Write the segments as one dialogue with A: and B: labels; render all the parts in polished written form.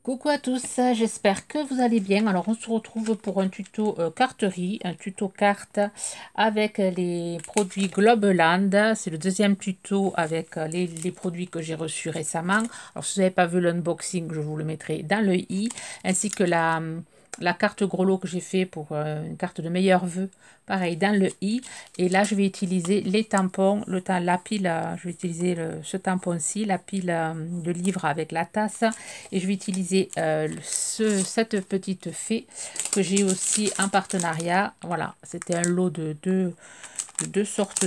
A: Coucou à tous, j'espère que vous allez bien. Alors on se retrouve pour un tuto carterie, un tuto carte avec les produits Globeland. C'est le deuxième tuto avec les produits que j'ai reçus récemment. Alors si vous n'avez pas vu l'unboxing, je vous le mettrai dans le i, ainsi que la carte gros lot que j'ai fait pour une carte de meilleurs vœux, pareil dans le i. Et là je vais utiliser les tampons, la pile, je vais utiliser ce tampon-ci, la pile de livres avec la tasse, et je vais utiliser cette petite fée que j'ai aussi en partenariat. Voilà, c'était un lot de deux sortes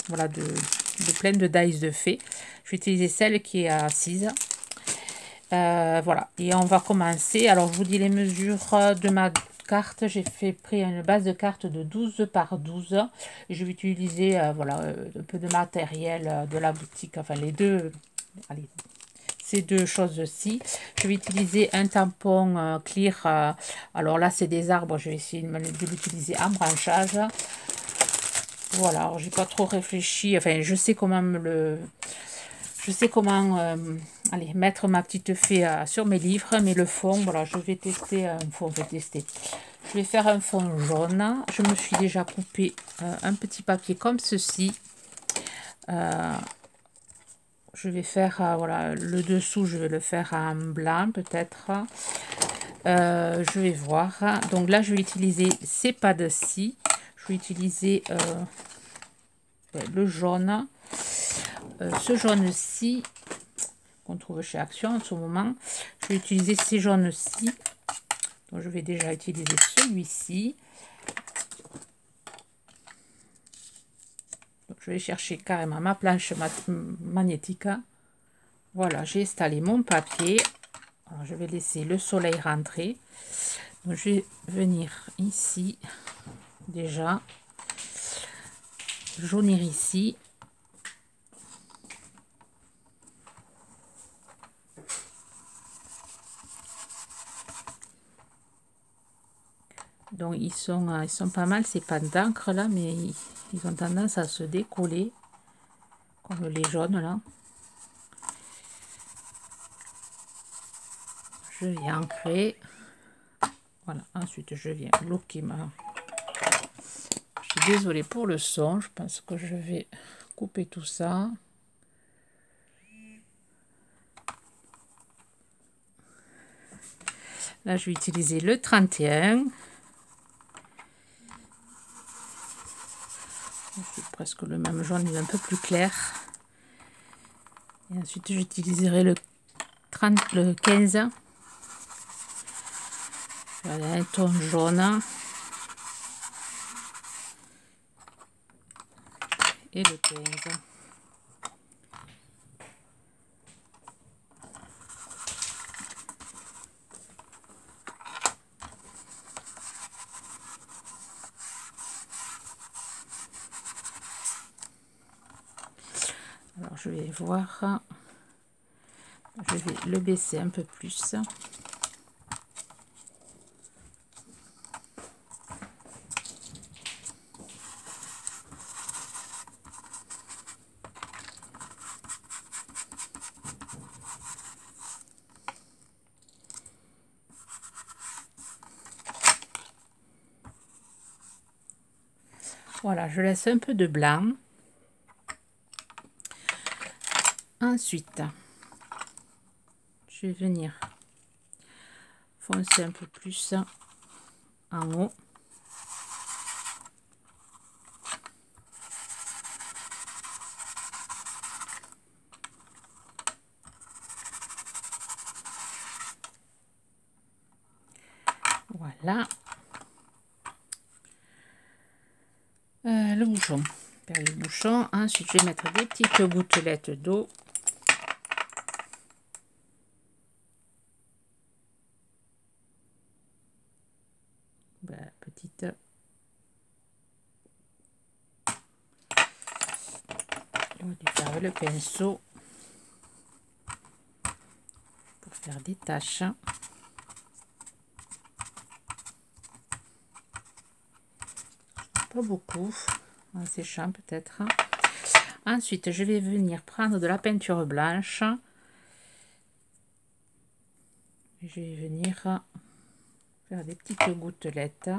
A: voilà, de plein de dice de fées. Je vais utiliser celle qui est assise. Voilà, et on va commencer. Alors je vous dis les mesures de ma carte. J'ai pris une base de carte de 12 par 12 et je vais utiliser voilà, un peu de matériel de la boutique, enfin les deux, allez, ces deux choses-ci. Je vais utiliser un tampon clear. Alors là c'est des arbres, je vais essayer de l'utiliser en branchage. Voilà, alors j'ai pas trop réfléchi, enfin je sais comment allez, mettre ma petite fée sur mes livres, mais le fond, voilà, je vais tester un fond, je vais faire un fond jaune. Je me suis déjà coupé un petit papier comme ceci. Je vais faire, voilà, le dessous, je vais le faire en blanc peut-être. Je vais voir. Donc là, je vais utiliser ces pads-ci. Je vais utiliser le jaune. Ce jaune-ci, qu'on trouve chez Action en ce moment. Je vais utiliser ces jaunes-ci. Donc je vais déjà utiliser celui-ci. Je vais chercher carrément ma planche magnétique. Voilà, j'ai installé mon papier. Alors, je vais laisser le soleil rentrer. Donc, je vais venir ici déjà jaunir ici. Donc ils sont pas mal ces pâtes d'encre là, mais ils ont tendance à se décoller comme les jaunes là. Je viens ancrer. Voilà, ensuite je viens bloquer ma... Je suis désolée pour le son, je pense que je vais couper tout ça. Là, je vais utiliser le 31. C'est presque le même jaune, il est un peu plus clair. Et ensuite, j'utiliserai le 15. Voilà, un ton jaune. Et le 15. Alors, je vais voir. Je vais le baisser un peu plus. Voilà, je laisse un peu de blanc. Ensuite, je vais venir foncer un peu plus en haut. Voilà. Le bouchon. Faire le bouchon. Ensuite, je vais mettre des petites gouttelettes d'eau. Petite. On va faire le pinceau pour faire des taches. Pas beaucoup, en séchant peut-être. Ensuite, je vais venir prendre de la peinture blanche. Et je vais venir faire des petites gouttelettes.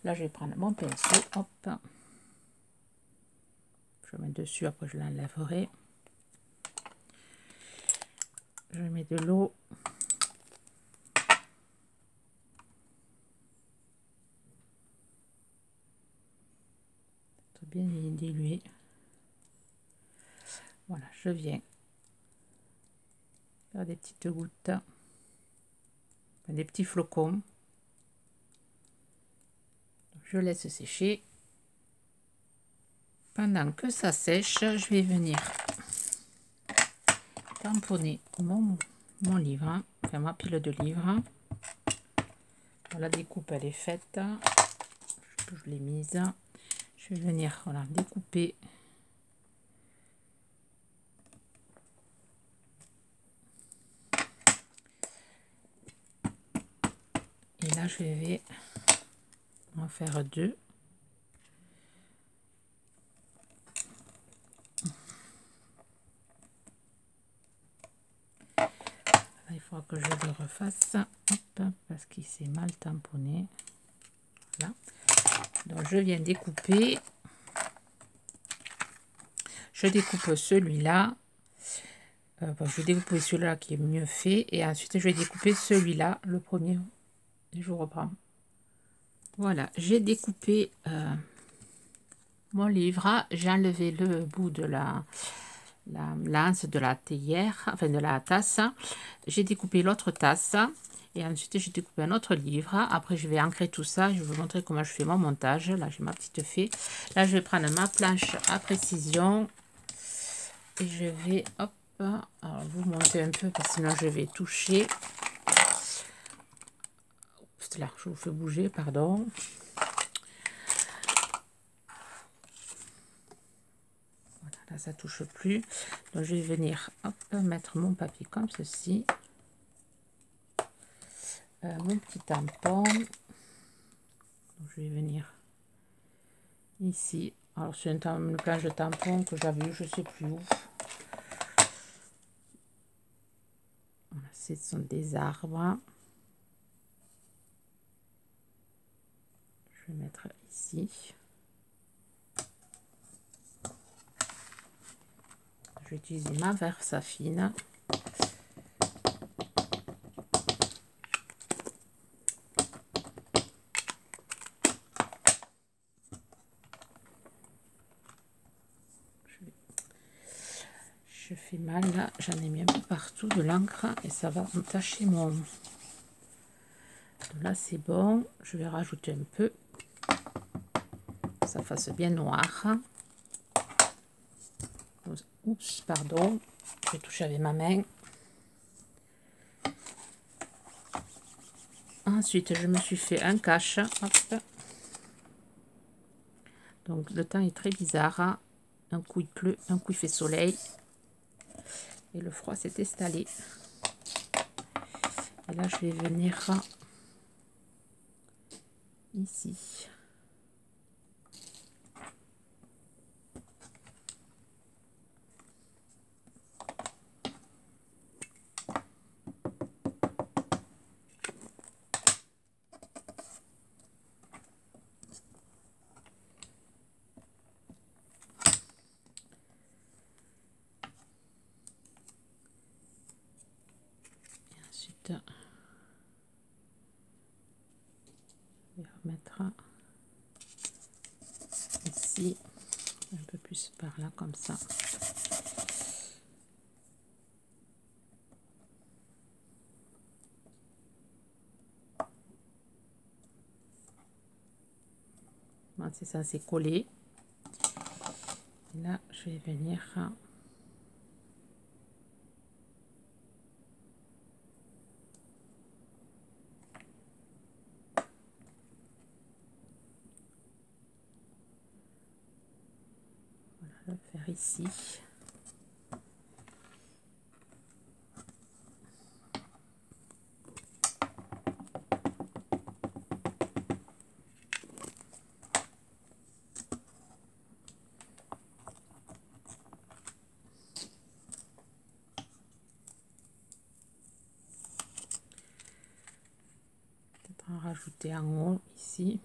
A: Là, je vais prendre mon pinceau. Hop. Je mets dessus, après je l'enlèverai. Je mets de l'eau. Bien dilué. Voilà, je viens faire des petites gouttes, des petits flocons. Je laisse sécher. Pendant que ça sèche, je vais venir tamponner mon livre, enfin ma pile de livres. La découpe elle est faite, je l'ai mise. Je vais venir voilà, découper et là je vais en faire deux. Là, il faudra que je le refasse, hop, parce qu'il s'est mal tamponné. Voilà. Donc je viens découper. Je découpe celui-là. Je vais découper celui-là qui est mieux fait. Et ensuite, je vais découper celui-là, le premier. Et je reprends. Voilà, j'ai découpé mon livre. J'ai enlevé le bout de la lance de la théière, enfin de la tasse. J'ai découpé l'autre tasse. Et ensuite, j'ai découpé un autre livre. Après, je vais ancrer tout ça. Je vais vous montrer comment je fais mon montage. Là, j'ai ma petite fée. Là, je vais prendre ma planche à précision. Et je vais, hop, alors vous montrer un peu parce que sinon je vais toucher. Oups, là, je vous fais bouger, pardon. Voilà, là ça touche plus. Donc je vais venir, hop, mettre mon papier comme ceci. Mon petit tampon. Donc, je vais venir ici. Alors c'est une planche de tampon que j'avais eu, je sais plus où. Voilà, ce sont des arbres. Je vais mettre ici. Je vais utiliser ma Versafine. Je fais mal là, j'en ai mis un peu partout de l'encre et ça va entacher mon... Donc là c'est bon, je vais rajouter un peu, ça fasse bien noir. Oups, pardon, je vais toucher avec ma main. Ensuite je me suis fait un cache, hop. Donc le temps est très bizarre, un coup il pleut, un coup il fait soleil. Et le froid s'est installé. Et là, je vais venir ici. Et ensuite, je vais remettre ici, un peu plus par là, comme ça. Bon, c'est ça, c'est collé. Et là, je vais venir voilà, le faire ici. en rajouter en haut ici.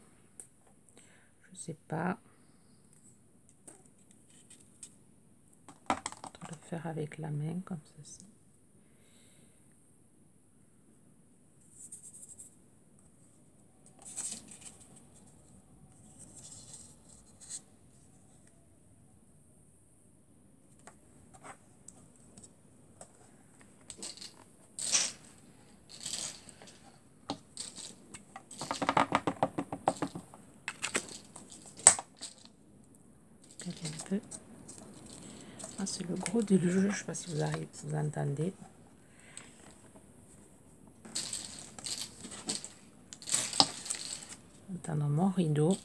A: Je sais pas. On va le faire avec la main comme ceci. Un peu. Ah, c'est le gros du jeu, je ne sais pas si vous entendez. Dans mon rideau.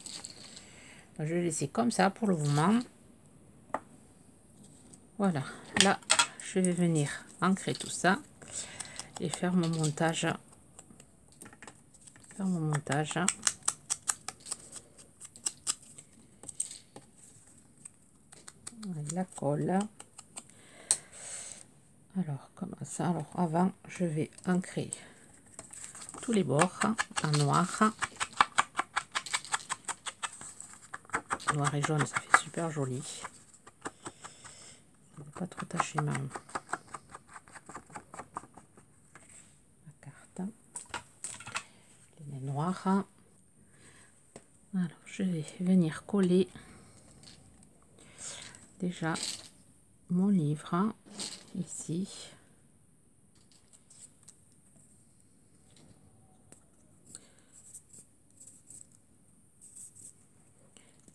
A: Je vais laisser comme ça pour le moment. Voilà, là je vais venir ancrer tout ça et faire mon montage. Avec la colle. Alors comme ça, alors avant je vais ancrer tous les bords en noir. Noir et jaune, ça fait super joli. Je ne vais pas trop tacher ma carte. Les noirs. Alors je vais venir coller déjà mon livre ici.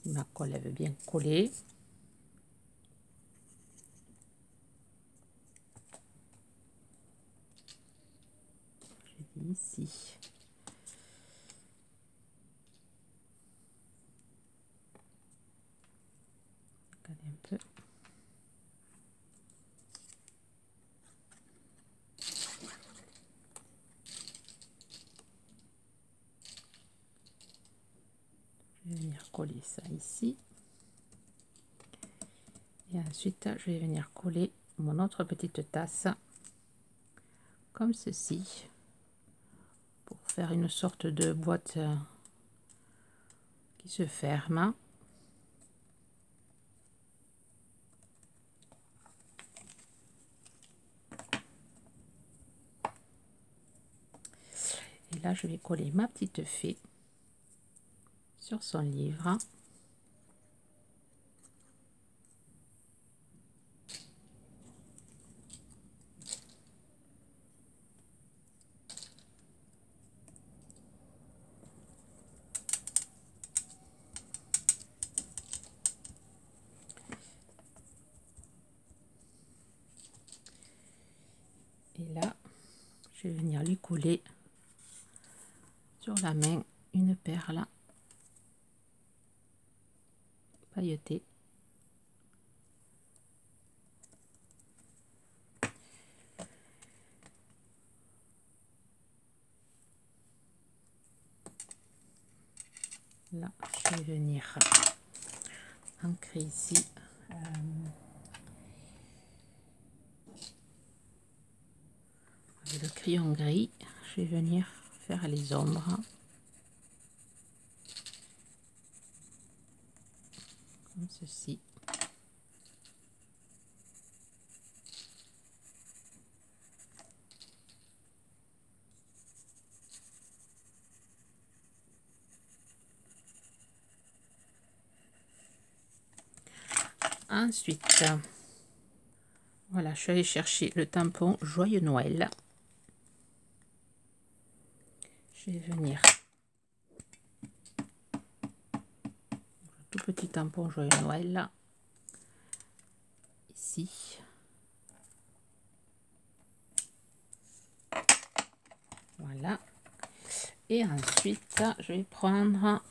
A: Ma colle elle veut bien coller. Je dis ici. Regardez un peu. Je vais venir coller ça ici. Et ensuite, je vais venir coller mon autre petite tasse comme ceci pour faire une sorte de boîte qui se ferme. Et là, je vais coller ma petite fée sur son livre. Et là, je vais venir lui coller sur la main une perle pailletée. Là, je vais venir ancrer ici avec le crayon gris. Je vais venir faire les ombres comme ceci. Ensuite, voilà, je suis allée chercher le tampon Joyeux Noël. Je vais venir, tout petit tampon Joyeux Noël là, ici. Voilà. Et ensuite, je vais prendre,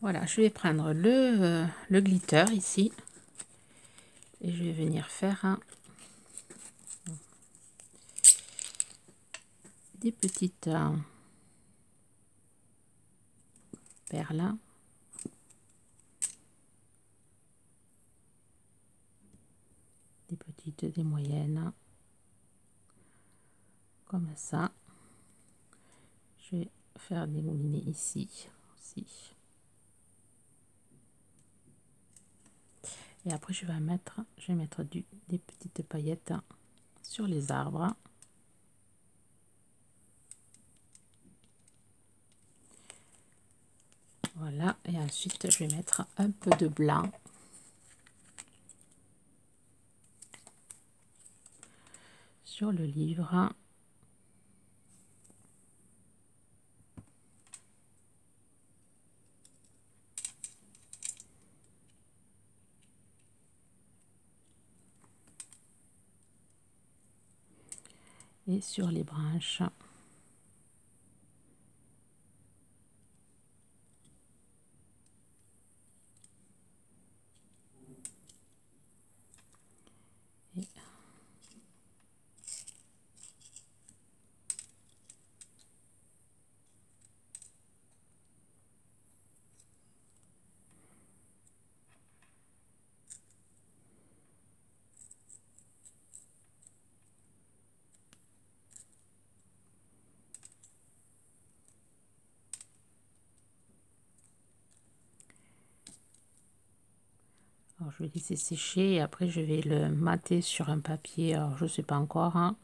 A: voilà, je vais prendre le glitter ici. Et je vais venir faire des petites perles. Des petites, des moyennes. comme ça. Je vais faire démouliner ici aussi. Et après je vais mettre des petites paillettes sur les arbres. Voilà, et ensuite je vais mettre un peu de blanc. Sur le livre. Et sur les branches. Et alors, je vais laisser sécher et après je vais le mater sur un papier. Alors je sais pas encore. Hein.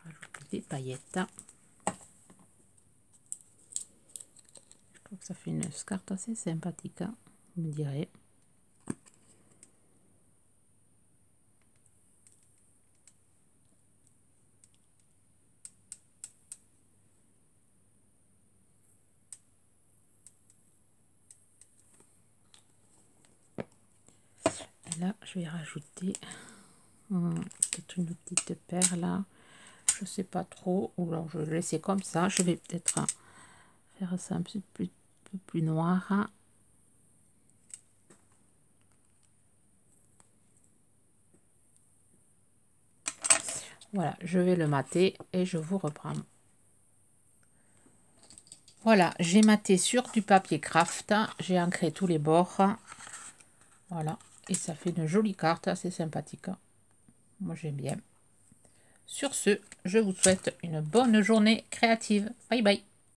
A: Rajouter des paillettes. Je trouve que ça fait une carte assez sympathique. Hein, vous me direz. Et là, je vais rajouter peut-être une petite perle. Je sais pas trop. Ou alors je vais le laisser comme ça. Je vais peut-être faire ça un peu plus noir. Voilà, je vais le mater et je vous reprends. Voilà, j'ai maté sur du papier craft. J'ai ancré tous les bords. Voilà, et ça fait une jolie carte, assez sympathique. Moi, j'aime bien. Sur ce, je vous souhaite une bonne journée créative. Bye bye.